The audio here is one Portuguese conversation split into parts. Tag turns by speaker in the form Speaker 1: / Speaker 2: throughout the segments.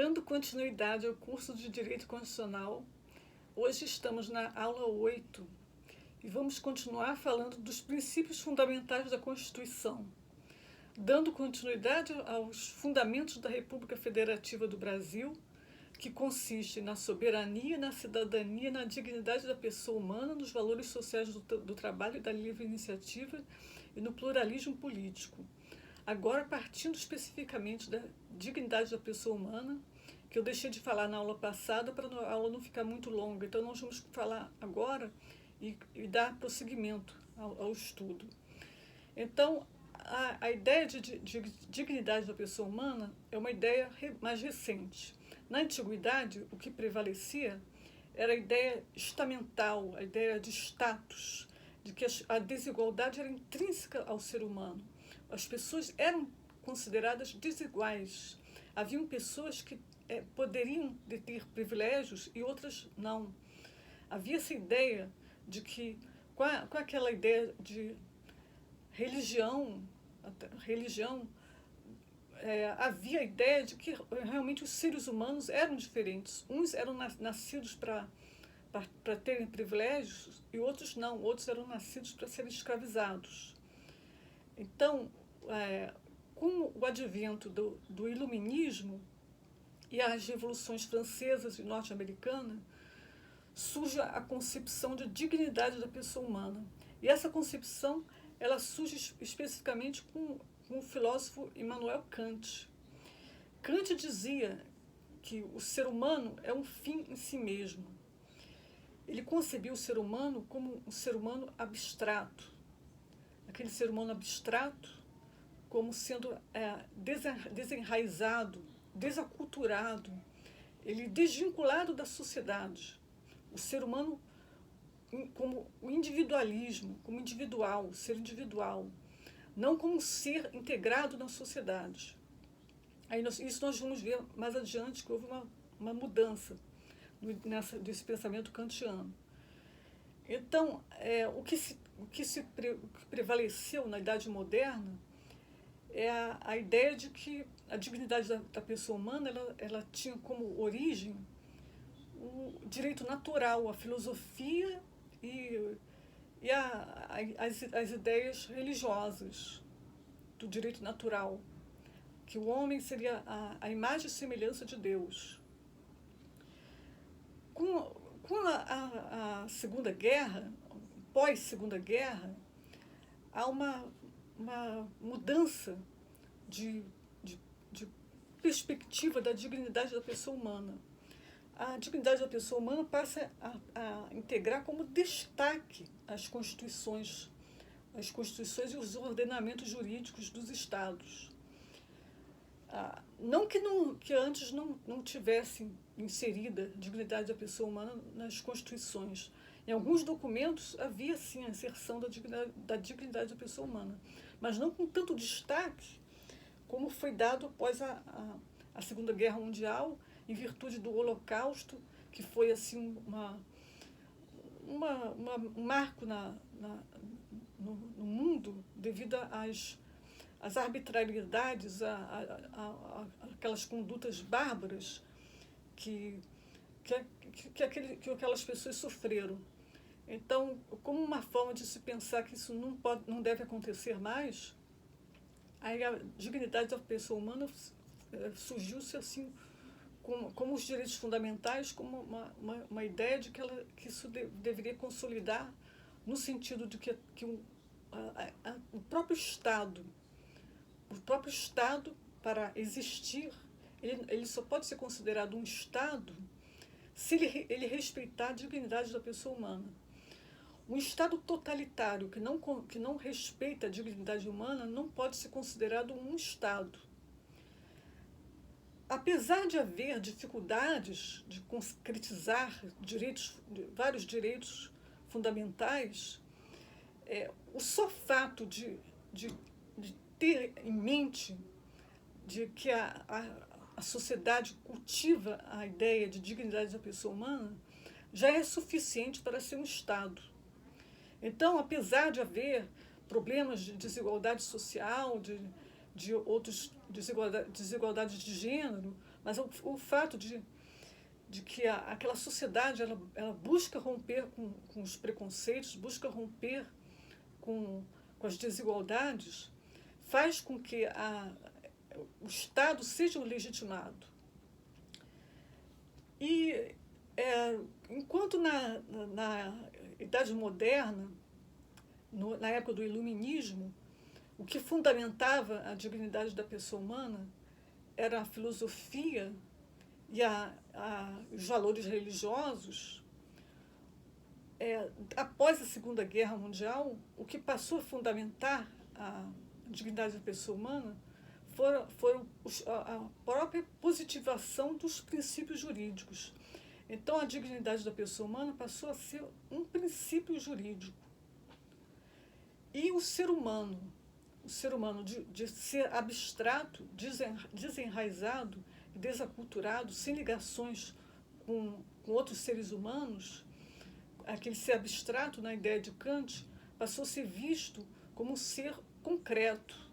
Speaker 1: Dando continuidade ao curso de Direito Constitucional, hoje estamos na aula 8 e vamos continuar falando dos princípios fundamentais da Constituição, dando continuidade aos fundamentos da República Federativa do Brasil, que consiste na soberania, na cidadania, na dignidade da pessoa humana, nos valores sociais do trabalho e da livre iniciativa e no pluralismo político. Agora, partindo especificamente da dignidade da pessoa humana, que eu deixei de falar na aula passada para a aula não ficar muito longa, então nós vamos falar agora e dar prosseguimento ao estudo. Então, a ideia de dignidade da pessoa humana é uma ideia mais recente. Na antiguidade, o que prevalecia era a ideia estamental, a ideia de status, de que a desigualdade era intrínseca ao ser humano. As pessoas eram consideradas desiguais. Haviam pessoas que poderiam ter privilégios e outras não. Havia essa ideia de que, com aquela ideia de religião, havia a ideia de que realmente os seres humanos eram diferentes. Uns eram nascidos para terem privilégios e outros não. Outros eram nascidos para serem escravizados. Então, com o advento do iluminismo e as revoluções francesas e norte-americanas, surge a concepção de dignidade da pessoa humana. E essa concepção ela surge especificamente com o filósofo Immanuel Kant. Kant dizia que o ser humano é um fim em si mesmo. Ele concebia o ser humano como um ser humano abstrato. Aquele ser humano abstrato como sendo desenraizado, desaculturado, ele desvinculado da sociedade. O ser humano como o individualismo, como individual, o ser individual, não como um ser integrado na sociedade. Isso nós vamos ver mais adiante, que houve uma mudança desse pensamento kantiano. Então, o que prevaleceu na Idade Moderna é a ideia de que a dignidade da pessoa humana ela tinha como origem o direito natural, a filosofia e as ideias religiosas do direito natural, que o homem seria a imagem e semelhança de Deus. Com a Segunda Guerra, pós-Segunda Guerra, há uma mudança de perspectiva da dignidade da pessoa humana. A dignidade da pessoa humana passa a integrar como destaque as constituições e os ordenamentos jurídicos dos Estados. Não que antes não tivessem inserida a dignidade da pessoa humana nas constituições. Em alguns documentos havia, sim, a inserção da dignidade da pessoa humana, mas não com tanto destaque como foi dado após a Segunda Guerra Mundial, em virtude do Holocausto, que foi assim um marco no mundo devido às arbitrariedades, aquelas condutas bárbaras que aquelas pessoas sofreram. Então, como uma forma de se pensar que isso não deve acontecer mais, aí a dignidade da pessoa humana surgiu-se assim, como os direitos fundamentais, como uma ideia de que isso deveria consolidar no sentido de que o próprio Estado, para existir, ele só pode ser considerado um Estado se ele respeitar a dignidade da pessoa humana. Um Estado totalitário que não respeita a dignidade humana não pode ser considerado um Estado. Apesar de haver dificuldades de concretizar vários direitos fundamentais, o só fato de ter em mente de que a sociedade cultiva a ideia de dignidade da pessoa humana já é suficiente para ser um Estado. Então, apesar de haver problemas de desigualdade social, de outras desigualdades de gênero, mas o fato de que aquela sociedade ela busca romper com os preconceitos, busca romper com as desigualdades, faz com que o Estado seja legitimado. E enquanto na Idade Moderna, na época do Iluminismo, o que fundamentava a dignidade da pessoa humana era a filosofia e os valores religiosos. Após a Segunda Guerra Mundial, o que passou a fundamentar a dignidade da pessoa humana foram a própria positivação dos princípios jurídicos. Então, a dignidade da pessoa humana passou a ser um princípio jurídico. E o ser humano de ser abstrato, desenraizado, desaculturado, sem ligações com outros seres humanos, aquele ser abstrato, na ideia de Kant, passou a ser visto como um ser concreto.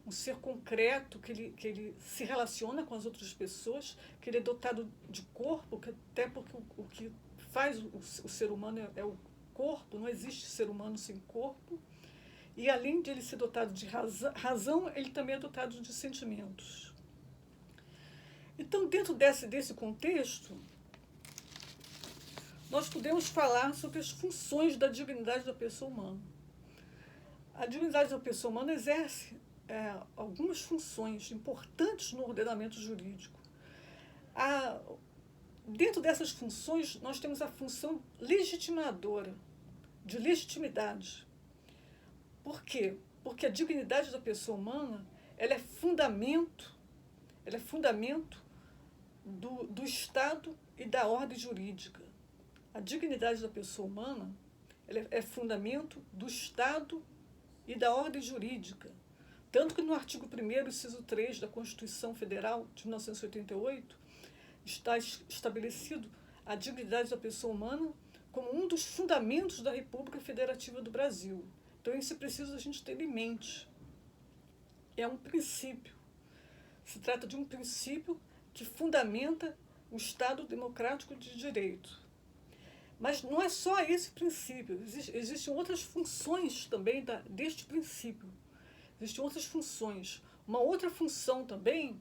Speaker 1: Um ser concreto que ele se relaciona com as outras pessoas, que ele é dotado de corpo, até porque o que faz o ser humano é o corpo, não existe ser humano sem corpo. E além de ele ser dotado de razão, ele também é dotado de sentimentos. Então, dentro desse contexto, nós podemos falar sobre as funções da dignidade da pessoa humana. A dignidade da pessoa humana exerce algumas funções importantes no ordenamento jurídico. Dentro dessas funções, nós temos a função legitimadora, de legitimidade. Por quê? Porque a dignidade da pessoa humana ela é fundamento do Estado e da ordem jurídica. A dignidade da pessoa humana ela é fundamento do Estado e da ordem jurídica. Tanto que no artigo 1º, inciso 3 da Constituição Federal de 1988, está estabelecido a dignidade da pessoa humana como um dos fundamentos da República Federativa do Brasil. Então, isso é preciso a gente ter em mente. É um princípio. Se trata de um princípio que fundamenta o Estado democrático de direito. Mas não é só esse princípio. Existem outras funções também deste princípio. Existem outras funções. Uma outra função também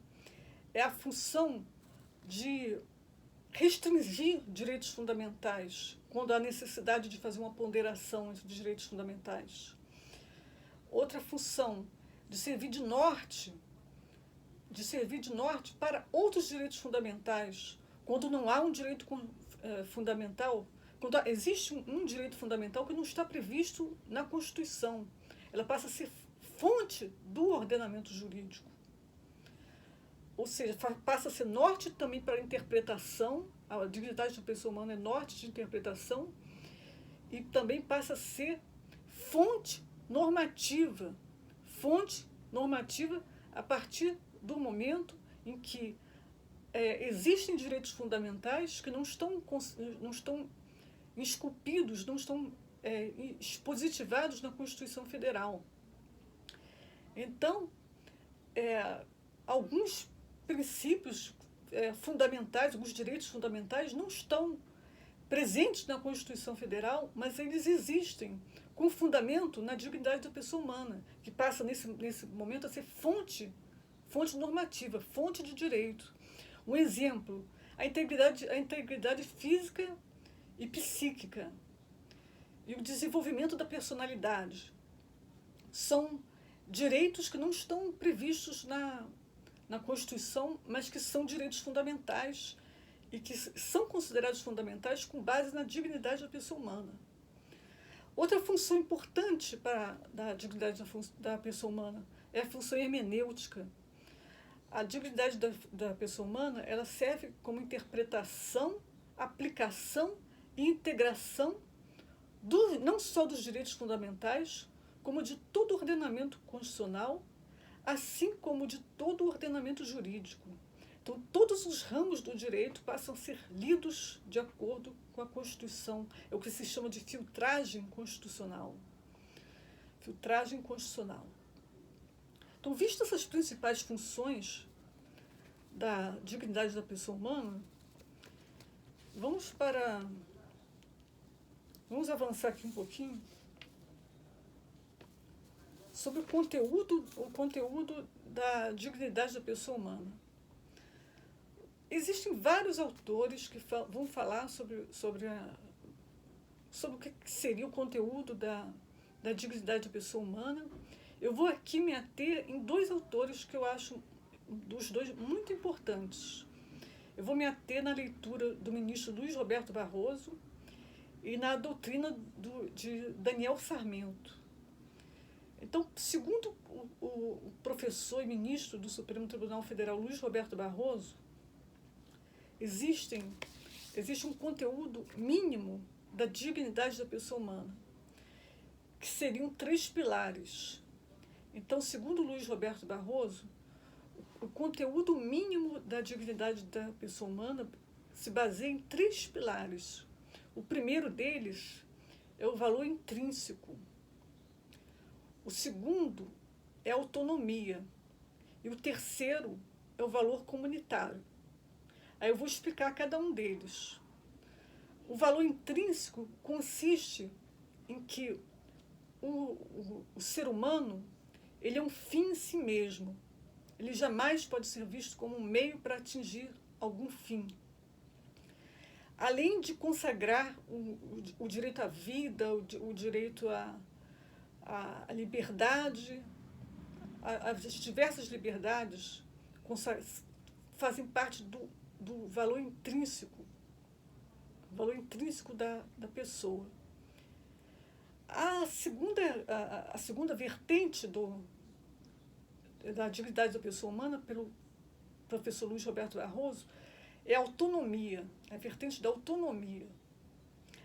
Speaker 1: é a função de restringir direitos fundamentais, quando há necessidade de fazer uma ponderação entre os direitos fundamentais. Outra função, de servir de norte para outros direitos fundamentais, quando não há um direito fundamental, quando existe um direito fundamental que não está previsto na Constituição. Ela passa a ser fonte do ordenamento jurídico. Ou seja, passa a ser norte também para a interpretação, a dignidade da pessoa humana é norte de interpretação, e também passa a ser fonte normativa a partir do momento em que existem direitos fundamentais que não estão esculpidos, não estão expositivados na Constituição Federal. Então, alguns princípios fundamentais, alguns direitos fundamentais não estão presentes na Constituição Federal, mas eles existem com fundamento na dignidade da pessoa humana, que passa nesse momento a ser fonte normativa, fonte de direito. Um exemplo, a integridade física e psíquica e o desenvolvimento da personalidade são direitos que não estão previstos na Constituição, mas que são direitos fundamentais e que são considerados fundamentais com base na dignidade da pessoa humana. Outra função importante da dignidade da pessoa humana é a função hermenêutica. A dignidade da pessoa humana ela serve como interpretação, aplicação e integração não só dos direitos fundamentais, como de todo o ordenamento constitucional, assim como de todo o ordenamento jurídico. Então, todos os ramos do direito passam a ser lidos de acordo com a Constituição. É o que se chama de filtragem constitucional. Filtragem constitucional. Então, vistas essas principais funções da dignidade da pessoa humana, vamos avançar aqui um pouquinho sobre o conteúdo da dignidade da pessoa humana. Existem vários autores que vão falar sobre o que seria o conteúdo da dignidade da pessoa humana. Eu vou aqui me ater em dois autores que eu acho dos dois muito importantes. Eu vou me ater na leitura do ministro Luiz Roberto Barroso e na doutrina de Daniel Sarmento. Então, segundo o professor e ministro do Supremo Tribunal Federal, Luiz Roberto Barroso, existe um conteúdo mínimo da dignidade da pessoa humana, que seriam 3 pilares. Então, segundo Luiz Roberto Barroso, o conteúdo mínimo da dignidade da pessoa humana se baseia em 3 pilares. O primeiro deles é o valor intrínseco. O segundo é a autonomia. E o terceiro é o valor comunitário. Aí eu vou explicar cada um deles. O valor intrínseco consiste em que o ser humano, ele é um fim em si mesmo. Ele jamais pode ser visto como um meio para atingir algum fim. Além de consagrar o direito à vida, o direito à liberdade, as diversas liberdades fazem parte do valor intrínseco da pessoa. A segunda vertente da dignidade da pessoa humana, pelo professor Luiz Roberto Barroso, é a autonomia, a vertente da autonomia.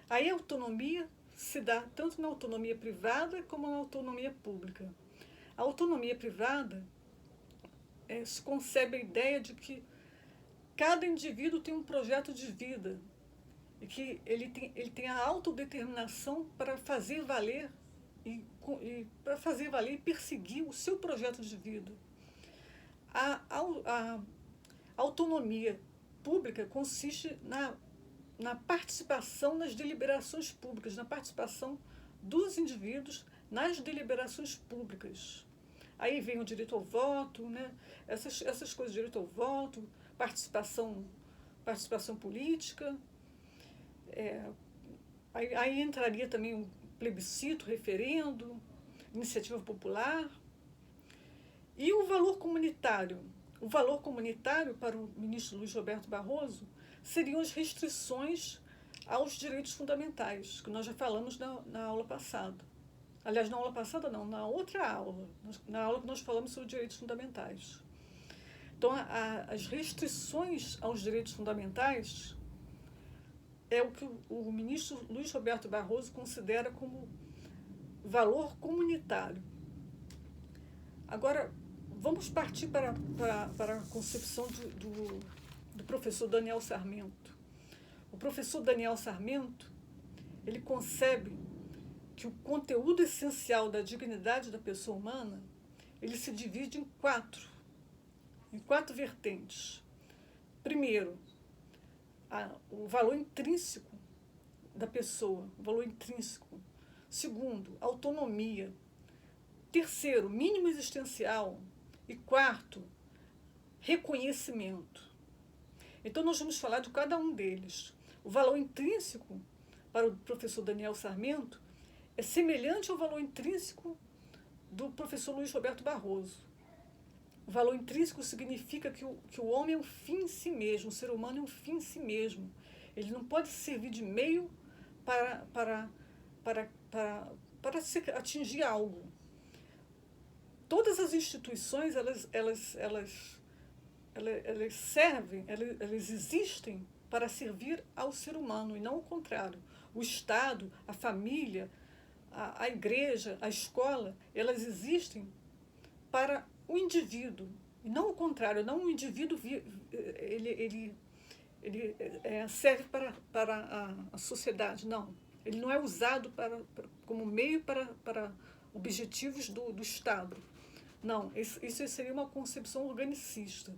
Speaker 1: Aí a autonomia se dá tanto na autonomia privada como na autonomia pública. A autonomia privada se concebe a ideia de que cada indivíduo tem um projeto de vida e que ele tem a autodeterminação para fazer valer e perseguir o seu projeto de vida. A autonomia pública consiste na participação nas deliberações públicas, na participação dos indivíduos nas deliberações públicas. Aí vem o direito ao voto, né? Essas coisas, direito ao voto, participação política. Aí entraria também um plebiscito, referendo, iniciativa popular. E o valor comunitário? O valor comunitário, para o ministro Luiz Roberto Barroso, seriam as restrições aos direitos fundamentais, que nós já falamos na aula passada. Aliás, na aula passada não, na outra aula, na aula que nós falamos sobre direitos fundamentais. Então, as restrições aos direitos fundamentais é o que o ministro Luiz Roberto Barroso considera como valor comunitário. Agora, vamos partir para a concepção do professor Daniel Sarmento. O professor Daniel Sarmento, ele concebe que o conteúdo essencial da dignidade da pessoa humana, ele se divide em quatro vertentes. Primeiro, o valor intrínseco da pessoa, o valor intrínseco. Segundo, autonomia. Terceiro, mínimo existencial. E quarto, reconhecimento. Então, nós vamos falar de cada um deles. O valor intrínseco, para o professor Daniel Sarmento, é semelhante ao valor intrínseco do professor Luiz Roberto Barroso. O valor intrínseco significa que o homem é um fim em si mesmo, o ser humano é um fim em si mesmo. Ele não pode servir de meio para atingir algo. Todas as instituições, elas servem, elas existem para servir ao ser humano, e não o contrário. O Estado, a família, a igreja, a escola, elas existem para o indivíduo, e não o contrário. Não o indivíduo ele serve para a sociedade, não. Ele não é usado como meio para objetivos do Estado. Não, isso seria uma concepção organicista.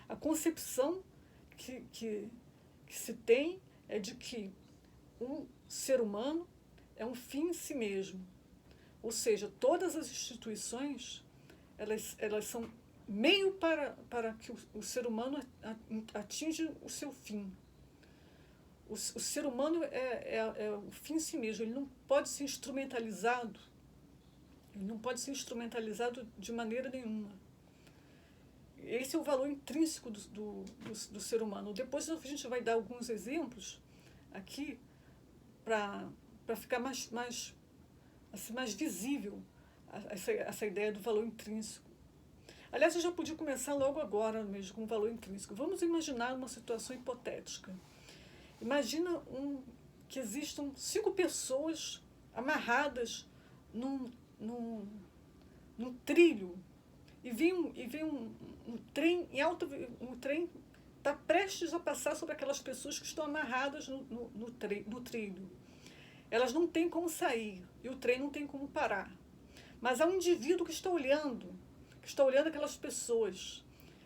Speaker 1: A concepção que se tem é de que um ser humano é um fim em si mesmo. Ou seja, todas as instituições, elas são meio para que o ser humano atinja o seu fim. O ser humano é o fim em si mesmo, ele não pode ser instrumentalizado. Ele não pode ser instrumentalizado de maneira nenhuma. Esse é o valor intrínseco do ser humano. Depois a gente vai dar alguns exemplos aqui para ficar mais visível essa ideia do valor intrínseco. Aliás, eu já podia começar logo agora mesmo com o valor intrínseco. Vamos imaginar uma situação hipotética. Imagina que existam 5 pessoas amarradas num trilho e vem um trem em alta, um trem está prestes a passar sobre aquelas pessoas que estão amarradas no trilho. Elas não têm como sair e o trem não tem como parar. Mas há um indivíduo que está olhando aquelas pessoas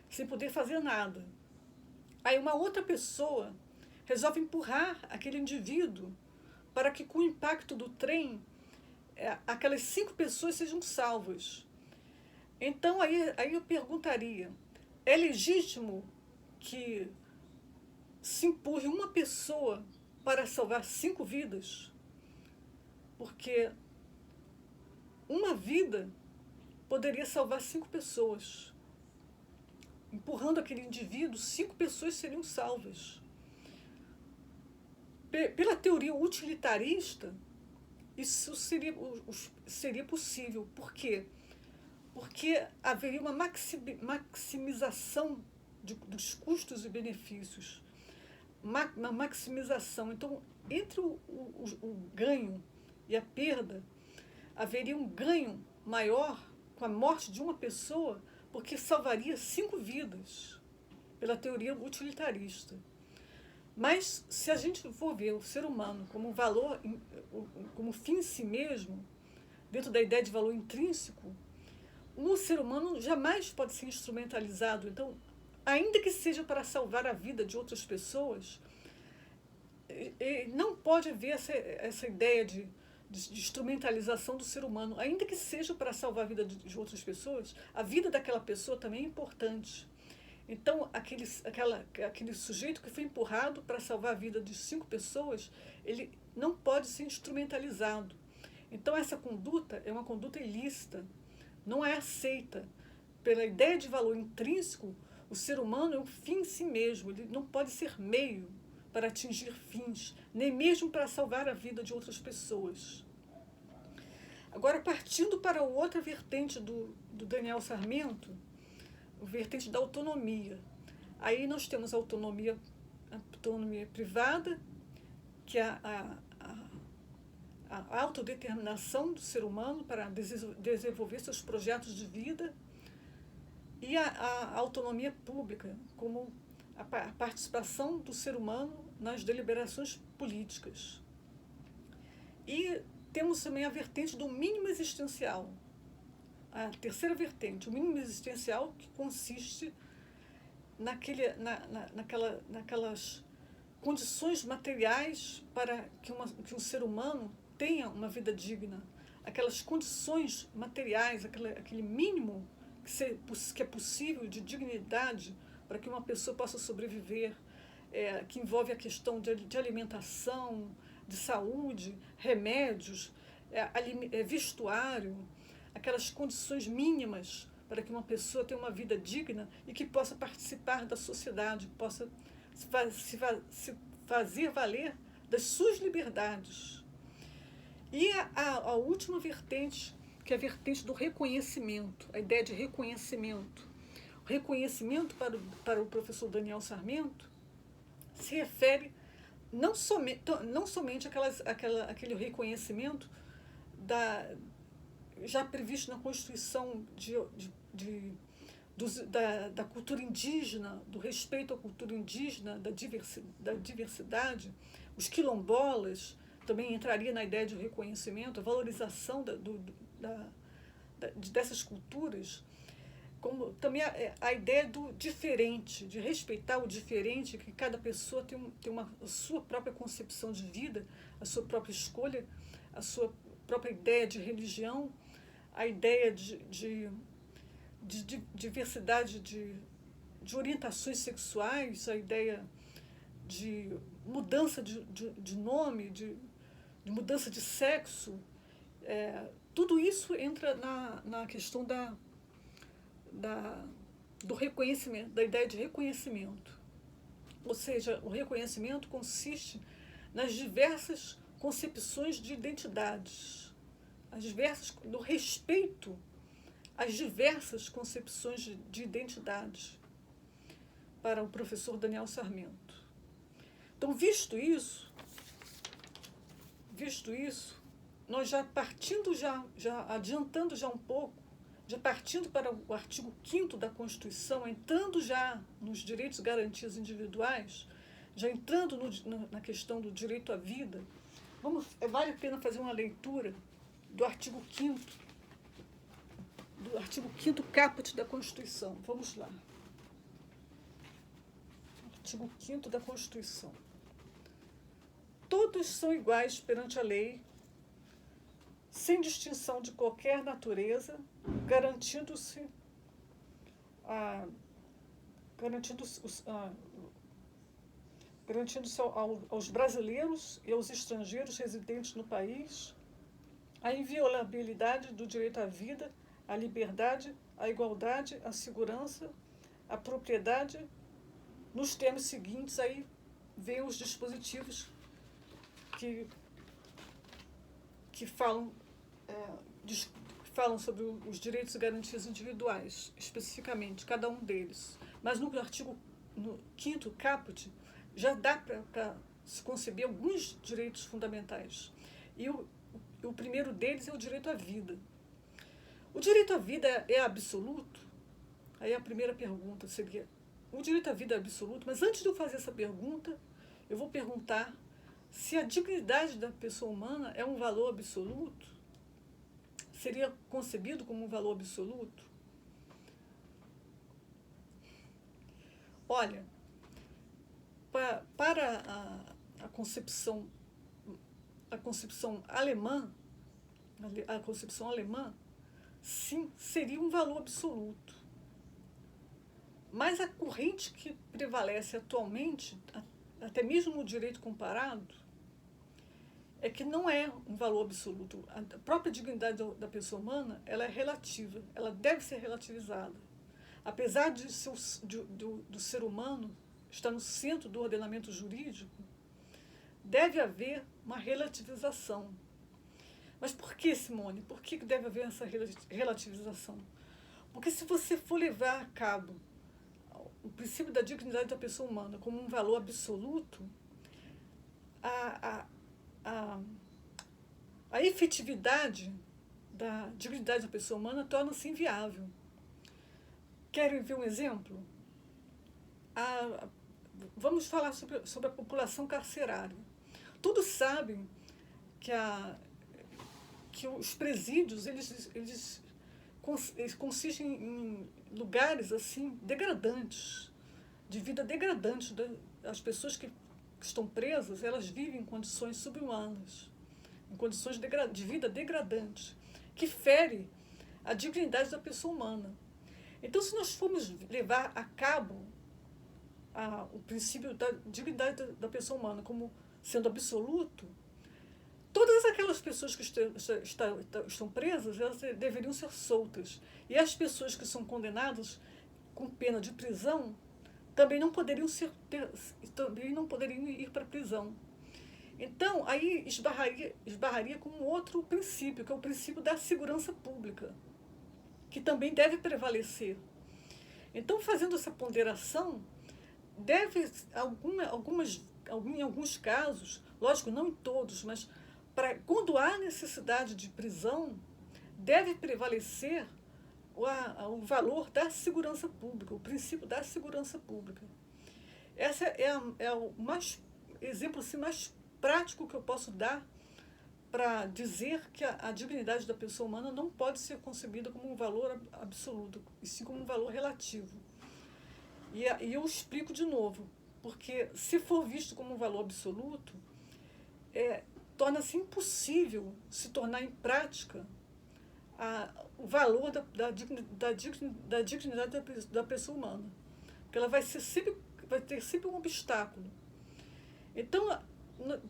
Speaker 1: sem poder fazer nada. Aí uma outra pessoa resolve empurrar aquele indivíduo para que, com o impacto do trem, aquelas 5 pessoas sejam salvas. Então, aí eu perguntaria, é legítimo que se empurre uma pessoa para salvar 5 vidas? Porque uma vida poderia salvar 5 pessoas. Empurrando aquele indivíduo, 5 pessoas seriam salvas. Pela teoria utilitarista, isso seria possível. Por quê? Porque haveria uma maximização dos custos e benefícios. Uma maximização. Então, entre o ganho e a perda, haveria um ganho maior com a morte de uma pessoa, porque salvaria 5 vidas, pela teoria utilitarista. Mas, se a gente for ver o ser humano como valor, como fim em si mesmo, dentro da ideia de valor intrínseco, o ser humano jamais pode ser instrumentalizado. Então, ainda que seja para salvar a vida de outras pessoas, não pode haver essa ideia de instrumentalização do ser humano. Ainda que seja para salvar a vida de outras pessoas, a vida daquela pessoa também é importante. Então, aquele sujeito que foi empurrado para salvar a vida de 5 pessoas, ele não pode ser instrumentalizado. Então, essa conduta é uma conduta ilícita, não é aceita. Pela ideia de valor intrínseco, o ser humano é um fim em si mesmo, ele não pode ser meio para atingir fins, nem mesmo para salvar a vida de outras pessoas. Agora, partindo para outra vertente do Daniel Sarmento, a vertente da autonomia. Aí nós temos a autonomia privada, que é a autodeterminação do ser humano para desenvolver seus projetos de vida, e a autonomia pública, como a participação do ser humano nas deliberações políticas. E temos também a vertente do mínimo existencial. A terceira vertente, o mínimo existencial, que consiste naquelas condições materiais para que um ser humano tenha uma vida digna, aquelas condições materiais, aquele mínimo que é possível de dignidade para que uma pessoa possa sobreviver, que envolve a questão de alimentação, de saúde, remédios, vestuário, aquelas condições mínimas para que uma pessoa tenha uma vida digna e que possa participar da sociedade, possa se fazer valer das suas liberdades. E a última vertente, que é a vertente do reconhecimento, a ideia de reconhecimento. O reconhecimento para o professor Daniel Sarmento se refere não somente aquele reconhecimento já previsto na Constituição da cultura indígena, do respeito à cultura indígena, da diversidade. Os quilombolas também entraria na ideia de reconhecimento, a valorização dessas culturas. como também a ideia do diferente, de respeitar o diferente, que cada pessoa tem uma sua própria concepção de vida, a sua própria escolha, a sua própria ideia de religião, a ideia de diversidade de orientações sexuais, a ideia de mudança de nome, de mudança de sexo. Tudo isso entra na questão do reconhecimento, da ideia de reconhecimento. Ou seja, o reconhecimento consiste nas diversas concepções de identidades, no respeito às diversas concepções de identidades, para o professor Daniel Sarmento. Então, visto isso, nós já partindo, já adiantando já um pouco, já partindo para o artigo 5º da Constituição, entrando já nos direitos e garantias individuais, já entrando na questão do direito à vida, vale a pena fazer uma leitura do artigo 5º caput da Constituição. Vamos lá. Artigo 5º da Constituição. Todos são iguais perante a lei, sem distinção de qualquer natureza, garantindo-se aos brasileiros e aos estrangeiros residentes no país a inviolabilidade do direito à vida, à liberdade, à igualdade, à segurança, à propriedade, nos termos seguintes. Aí vem os dispositivos que falam sobre os direitos e garantias individuais, especificamente, cada um deles. Mas no 5º caput, já dá para se conceber alguns direitos fundamentais. E o primeiro deles é o direito à vida. O direito à vida é absoluto? Aí a primeira pergunta seria, o direito à vida é absoluto? Mas antes de eu fazer essa pergunta, eu vou perguntar se a dignidade da pessoa humana é um valor absoluto. Seria concebido como um valor absoluto? Olha, para a concepção alemã, sim, seria um valor absoluto. Mas a corrente que prevalece atualmente, até mesmo no direito comparado, é que não é um valor absoluto. A própria dignidade da pessoa humana, ela é relativa, ela deve ser relativizada. Apesar do ser humano estar no centro do ordenamento jurídico, deve haver uma relativização. Mas por que, Simone? Por que deve haver essa relativização? Porque se você for levar a cabo o princípio da dignidade da pessoa humana como um valor absoluto, a efetividade da dignidade da pessoa humana torna-se inviável. Querem ver um exemplo? Vamos falar sobre a população carcerária. Todos sabem que os presídios eles consistem em lugares assim degradantes, de vida degradante. As pessoas que estão presas, elas vivem em condições subhumanas, em condições de vida degradantes, que fere a dignidade da pessoa humana. Então, se nós formos levar a cabo o princípio da dignidade da pessoa humana como sendo absoluto, todas aquelas pessoas que estão presas, elas deveriam ser soltas. E as pessoas que são condenadas com pena de prisão também não poderiam ir para a prisão. Então, aí esbarraria com um outro princípio, que é o princípio da segurança pública, que também deve prevalecer. Então, fazendo essa ponderação, em alguns casos, lógico, não em todos, mas quando há necessidade de prisão, deve prevalecer o valor da segurança pública, o princípio da segurança pública. Esse é o exemplo assim, mais prático que eu posso dar para dizer que a dignidade da pessoa humana não pode ser concebida como um valor absoluto, e sim como um valor relativo. E eu explico de novo, porque se for visto como um valor absoluto, torna-se impossível se tornar em prática o valor da dignidade da pessoa humana, porque ela vai ter sempre um obstáculo. Então,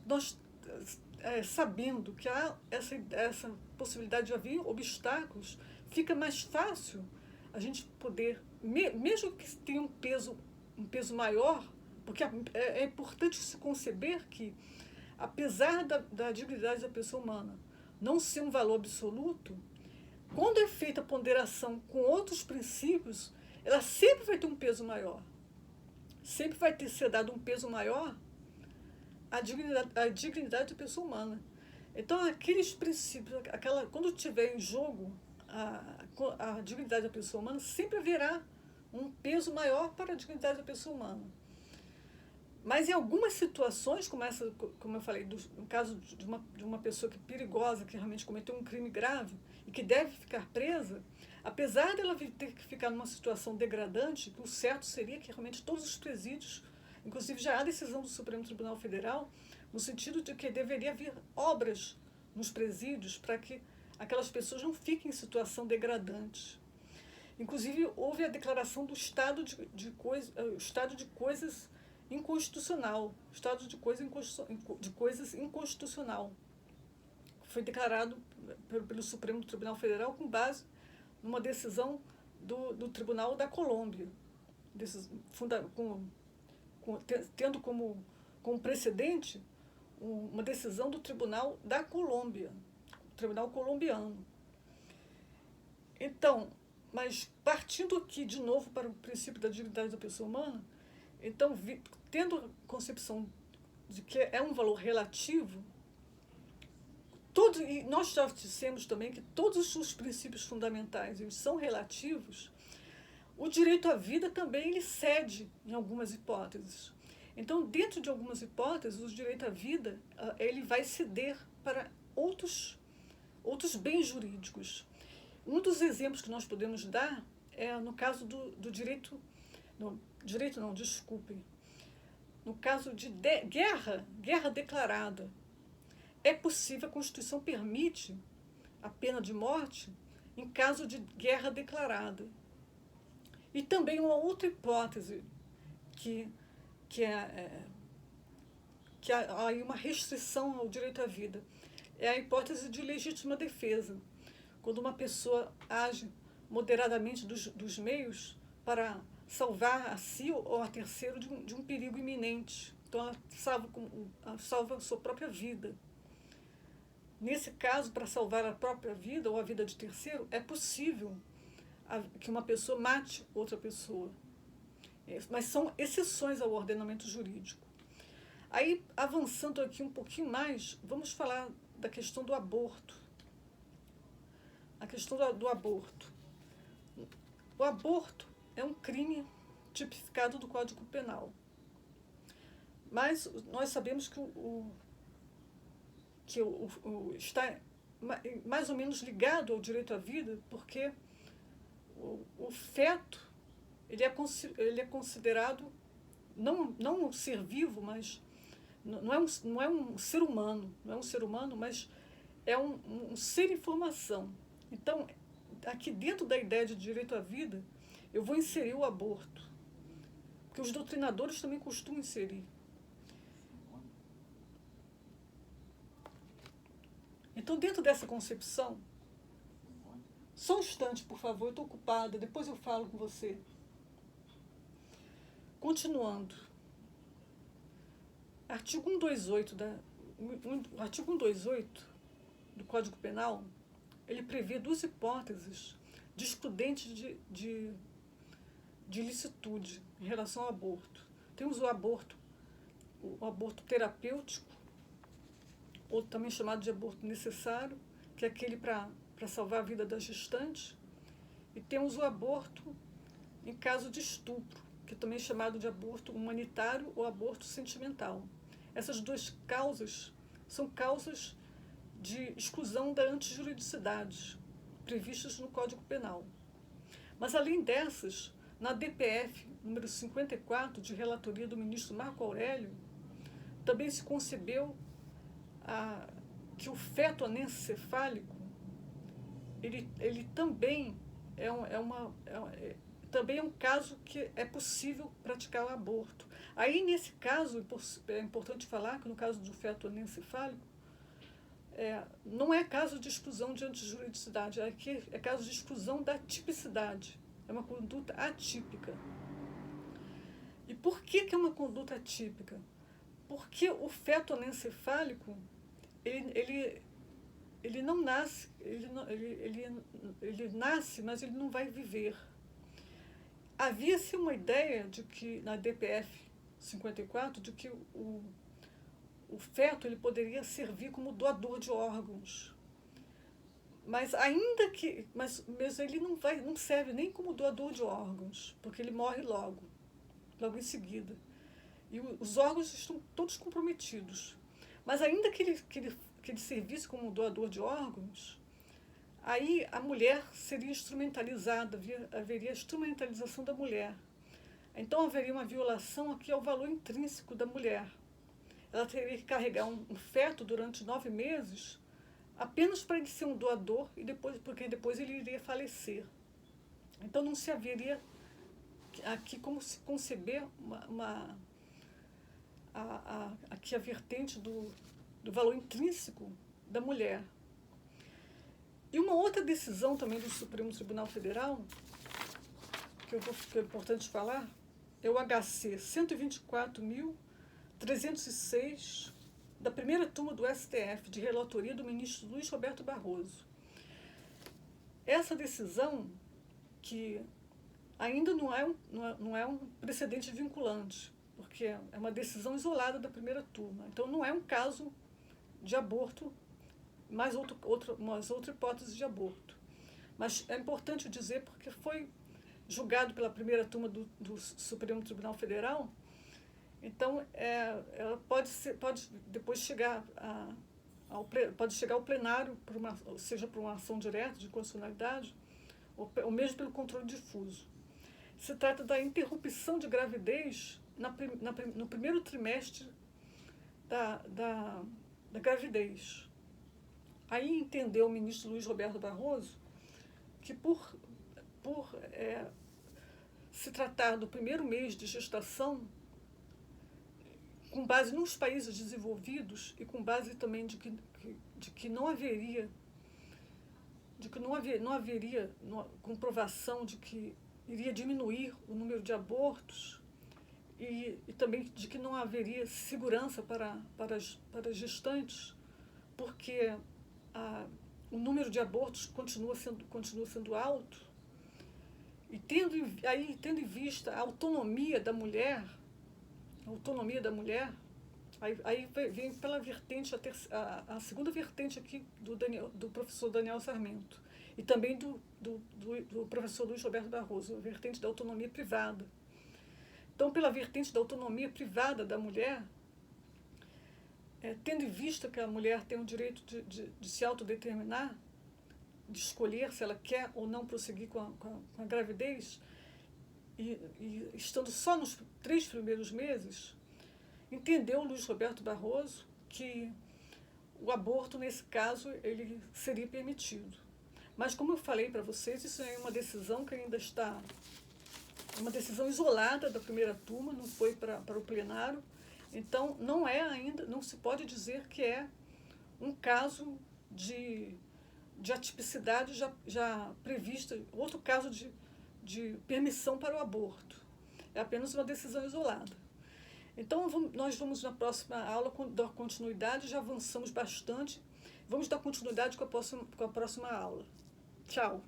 Speaker 1: nós, sabendo que há essa possibilidade de haver obstáculos, fica mais fácil a gente poder, mesmo que tenha um peso maior, porque é importante se conceber que, apesar da dignidade da pessoa humana não ser um valor absoluto, quando é feita a ponderação com outros princípios, ela sempre vai ter um peso maior. Sempre vai ser dado um peso maior à dignidade da pessoa humana. Então, aqueles princípios, quando tiver em jogo a dignidade da pessoa humana, sempre haverá um peso maior para a dignidade da pessoa humana. Mas em algumas situações, como eu falei, no caso de uma pessoa que é perigosa, que realmente cometeu um crime grave e que deve ficar presa, apesar dela ter que ficar numa situação degradante, o certo seria que realmente todos os presídios, inclusive já há decisão do Supremo Tribunal Federal, no sentido de que deveria haver obras nos presídios para que aquelas pessoas não fiquem em situação degradante. Inclusive, houve a declaração do estado de coisas inconstitucional, estado de coisas inconstitucional. Foi declarado pelo Supremo Tribunal Federal com base numa decisão do Tribunal da Colômbia, tendo como precedente uma decisão do Tribunal da Colômbia, Tribunal colombiano. Então, mas partindo aqui de novo para o princípio da dignidade da pessoa humana, então, tendo a concepção de que é um valor relativo, e nós já dissemos também que todos os princípios fundamentais eles são relativos, o direito à vida também ele cede em algumas hipóteses. Então, dentro de algumas hipóteses, o direito à vida ele vai ceder para outros bens jurídicos. Um dos exemplos que nós podemos dar é no caso do direito... No caso de guerra declarada, é possível, a Constituição permite a pena de morte em caso de guerra declarada. E também uma outra hipótese que há aí uma restrição ao direito à vida, é a hipótese de legítima defesa, quando uma pessoa age moderadamente dos meios para salvar a si ou a terceiro de um perigo iminente. Então, ela salva a sua própria vida. Nesse caso, para salvar a própria vida ou a vida de terceiro, é possível que uma pessoa mate outra pessoa. Mas são exceções ao ordenamento jurídico. Aí, avançando aqui um pouquinho mais, vamos falar da questão do aborto. A questão do aborto. O aborto é um crime tipificado do Código Penal. Mas nós sabemos que está mais ou menos ligado ao direito à vida, porque o feto ele é considerado não um ser vivo, mas não é um ser humano, mas é um ser em formação. Então, aqui dentro da ideia de direito à vida, eu vou inserir o aborto, porque os doutrinadores também costumam inserir. Então, dentro dessa concepção, só um instante, por favor, eu estou ocupada, depois eu falo com você. Continuando. Artigo 128 do Código Penal, ele prevê duas hipóteses de excludentes de ilicitude em relação ao aborto. Temos o aborto terapêutico, ou também chamado de aborto necessário, que é aquele para salvar a vida da gestante, e temos o aborto em caso de estupro, que é também chamado de aborto humanitário ou aborto sentimental. Essas duas causas são causas de exclusão da antijuridicidade, previstas no Código Penal. Mas, além dessas, na DPF número 54, de relatoria do ministro Marco Aurélio, também se concebeu que o feto anencefálico ele também também é um caso que é possível praticar o aborto. Aí, nesse caso, é importante falar que no caso do feto anencefálico, não é caso de exclusão de antijuridicidade, aqui é caso de exclusão da tipicidade. É uma conduta atípica. E por que é uma conduta atípica? Porque o feto anencefálico, ele não nasce, ele nasce, mas ele não vai viver. Havia-se uma ideia de que, na DPF 54, de que o feto ele poderia servir como doador de órgãos. Mas mas ele não serve nem como doador de órgãos, porque ele morre logo em seguida. E os órgãos estão todos comprometidos. Mas ainda que ele servisse como doador de órgãos, aí a mulher seria instrumentalizada, haveria instrumentalização da mulher. Então haveria uma violação aqui ao valor intrínseco da mulher. Ela teria que carregar um feto durante 9 meses, apenas para ele ser um doador, porque depois ele iria falecer. Então não se haveria aqui como se conceber aqui a vertente do valor intrínseco da mulher. E uma outra decisão também do Supremo Tribunal Federal, que é importante falar, é o HC 124.306, da primeira turma do STF, de relatoria do ministro Luiz Roberto Barroso. Essa decisão, que ainda não é um precedente vinculante, porque é uma decisão isolada da primeira turma. Então, não é um caso de aborto, mais outra hipótese de aborto. Mas é importante dizer porque foi julgado pela primeira turma do Supremo Tribunal Federal. Então, ela pode depois chegar pode chegar ao plenário, seja por uma ação direta de constitucionalidade, ou mesmo pelo controle difuso. Se trata da interrupção de gravidez no primeiro trimestre da gravidez. Aí entendeu o ministro Luiz Roberto Barroso que por se tratar do primeiro mês de gestação, com base nos países desenvolvidos e com base também de que não haveria comprovação de que iria diminuir o número de abortos e também de que não haveria segurança para as gestantes, porque o número de abortos continua sendo alto, e tendo em vista a autonomia da mulher, aí vem pela vertente, a segunda vertente aqui do professor Daniel Sarmento, e também do professor Luiz Roberto Barroso, a vertente da autonomia privada. Então, pela vertente da autonomia privada da mulher, tendo em vista que a mulher tem o direito de se autodeterminar, de escolher se ela quer ou não prosseguir com a gravidez, e estando só nos 3 primeiros meses, entendeu Luiz Roberto Barroso que o aborto, nesse caso, ele seria permitido. Mas, como eu falei para vocês, isso é uma decisão que ainda está... uma decisão isolada da primeira turma, não foi para o plenário. Então, não se pode dizer que é um caso de atipicidade já prevista, outro caso de permissão para o aborto. É apenas uma decisão isolada. Então, nós vamos na próxima aula dar continuidade, já avançamos bastante. Vamos dar continuidade com a próxima aula. Tchau!